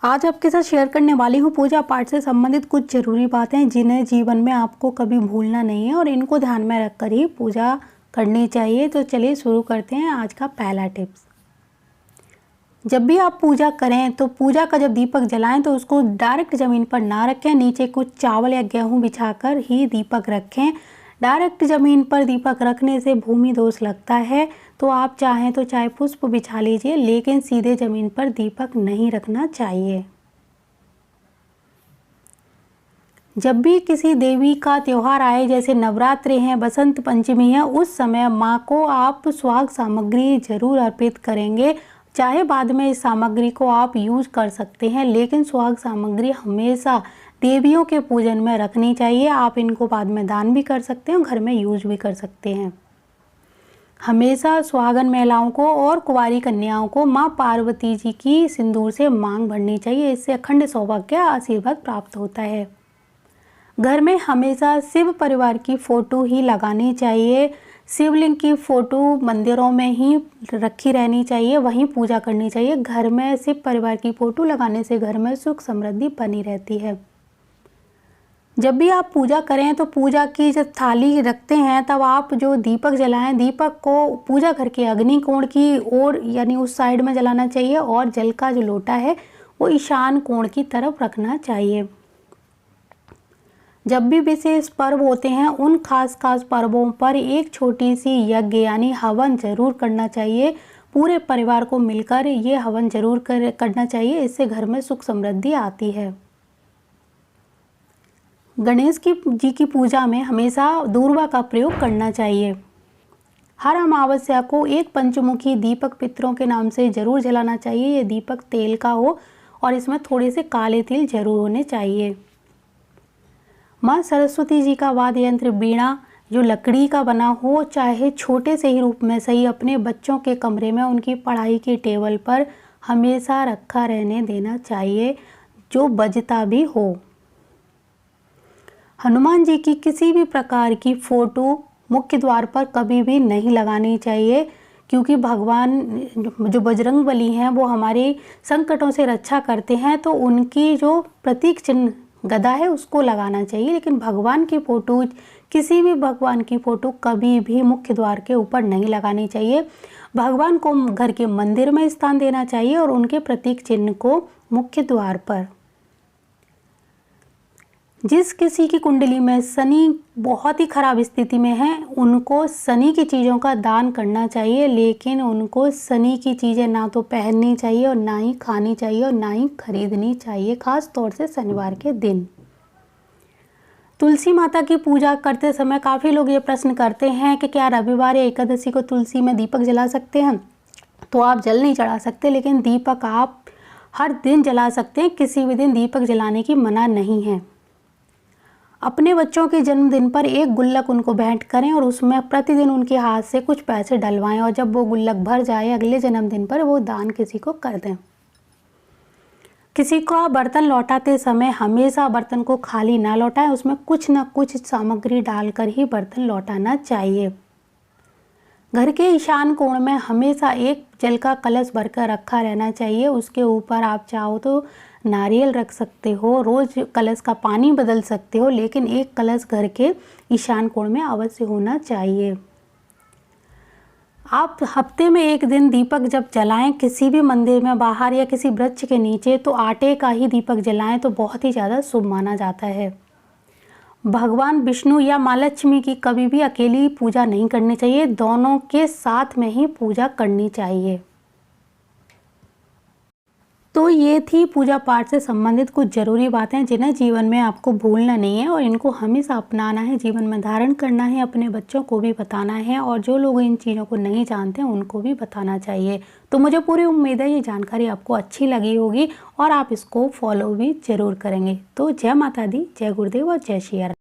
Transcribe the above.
आज आपके साथ शेयर करने वाली हूँ पूजा पाठ से संबंधित कुछ ज़रूरी बातें जिन्हें जीवन में आपको कभी भूलना नहीं है और इनको ध्यान में रखकर ही पूजा करनी चाहिए। तो चलिए शुरू करते हैं आज का पहला टिप्स। जब भी आप पूजा करें तो पूजा का जब दीपक जलाएं तो उसको डायरेक्ट ज़मीन पर ना रखें, नीचे कुछ चावल या गेहूँ बिछाकर ही दीपक रखें। डायरेक्ट ज़मीन पर दीपक रखने से भूमि दोष लगता है, तो आप चाहें तो चाहे पुष्प बिछा लीजिए, लेकिन सीधे ज़मीन पर दीपक नहीं रखना चाहिए। जब भी किसी देवी का त्यौहार आए, जैसे नवरात्रि हैं, बसंत पंचमी है, उस समय माँ को आप सुहाग सामग्री जरूर अर्पित करेंगे। चाहे बाद में इस सामग्री को आप यूज कर सकते हैं, लेकिन सुहाग सामग्री हमेशा देवियों के पूजन में रखनी चाहिए। आप इनको बाद में दान भी कर सकते हैं, घर में यूज भी कर सकते हैं। हमेशा सुहागन महिलाओं को और कुंवारी कन्याओं को माँ पार्वती जी की सिंदूर से मांग भरनी चाहिए। इससे अखंड सौभाग्य आशीर्वाद प्राप्त होता है। घर में हमेशा शिव परिवार की फ़ोटो ही लगानी चाहिए। शिवलिंग की फ़ोटो मंदिरों में ही रखी रहनी चाहिए, वहीं पूजा करनी चाहिए। घर में शिव परिवार की फ़ोटो लगाने से घर में सुख समृद्धि बनी रहती है। जब भी आप पूजा करें तो पूजा की जब थाली रखते हैं तब आप जो दीपक जलाएं, दीपक को पूजा घर के अग्नि कोण की ओर यानी उस साइड में जलाना चाहिए और जल का जो लोटा है वो ईशान कोण की तरफ रखना चाहिए। जब भी विशेष पर्व होते हैं उन खास पर्वों पर एक छोटी सी यज्ञ यानी हवन जरूर करना चाहिए। पूरे परिवार को मिलकर ये हवन जरूर करना चाहिए, इससे घर में सुख समृद्धि आती है। गणेश जी की पूजा में हमेशा दूर्वा का प्रयोग करना चाहिए। हर अमावस्या को एक पंचमुखी दीपक पितरों के नाम से जरूर जलाना चाहिए। ये दीपक तेल का हो और इसमें थोड़े से काले तिल जरूर होने चाहिए। माँ सरस्वती जी का वाद्य यंत्र बीणा जो लकड़ी का बना हो, चाहे छोटे से ही रूप में सही, अपने बच्चों के कमरे में उनकी पढ़ाई की टेबल पर हमेशा रखा रहने देना चाहिए, जो बजता भी हो। हनुमान जी की किसी भी प्रकार की फ़ोटो मुख्य द्वार पर कभी भी नहीं लगानी चाहिए, क्योंकि भगवान जो बजरंग बली हैं वो हमारे संकटों से रक्षा करते हैं, तो उनकी जो प्रतीक चिन्ह गदा है उसको लगाना चाहिए। लेकिन भगवान की फ़ोटो, किसी भी भगवान की फ़ोटो कभी भी मुख्य द्वार के ऊपर नहीं लगानी चाहिए। भगवान को घर के मंदिर में स्थान देना चाहिए और उनके प्रतीक चिन्ह को मुख्य द्वार पर। जिस किसी की कुंडली में शनि बहुत ही खराब स्थिति में है, उनको शनि की चीज़ों का दान करना चाहिए, लेकिन उनको शनि की चीज़ें ना तो पहननी चाहिए और ना ही खानी चाहिए और ना ही खरीदनी चाहिए, खास तौर से शनिवार के दिन। तुलसी माता की पूजा करते समय काफ़ी लोग ये प्रश्न करते हैं कि क्या रविवार या एकादशी को तुलसी में दीपक जला सकते हैं? तो आप जल नहीं चढ़ा सकते, लेकिन दीपक आप हर दिन जला सकते हैं। किसी भी दिन दीपक जलाने की मना नहीं है। अपने बच्चों के जन्मदिन पर एक गुल्लक उनको भेंट करें और उसमें प्रतिदिन उनके हाथ से कुछ पैसे डलवाएं, और जब वो गुल्लक भर जाए अगले जन्मदिन पर वो दान किसी को कर दें। किसी को बर्तन लौटाते समय हमेशा बर्तन को खाली ना लौटाएं, उसमें कुछ ना कुछ सामग्री डालकर ही बर्तन लौटाना चाहिए। घर के ईशान कोण में हमेशा एक जल का कलश भरकर रखा रहना चाहिए। उसके ऊपर आप चाहो तो नारियल रख सकते हो, रोज़ कलश का पानी बदल सकते हो, लेकिन एक कलश घर के ईशान कोण में अवश्य होना चाहिए। आप हफ्ते में एक दिन दीपक जब जलाएं किसी भी मंदिर में बाहर या किसी वृक्ष के नीचे, तो आटे का ही दीपक जलाएं तो बहुत ही ज़्यादा शुभ माना जाता है। भगवान विष्णु या माँ लक्ष्मी की कभी भी अकेली पूजा नहीं करनी चाहिए, दोनों के साथ में ही पूजा करनी चाहिए। तो ये थी पूजा पाठ से संबंधित कुछ ज़रूरी बातें जिन्हें जीवन में आपको भूलना नहीं है और इनको हमेशा अपनाना है, जीवन में धारण करना है, अपने बच्चों को भी बताना है, और जो लोग इन चीज़ों को नहीं जानते हैं उनको भी बताना चाहिए। तो मुझे पूरी उम्मीद है ये जानकारी आपको अच्छी लगी होगी और आप इसको फॉलो भी ज़रूर करेंगे। तो जय माता दी, जय गुरुदेव और जय श्री राम।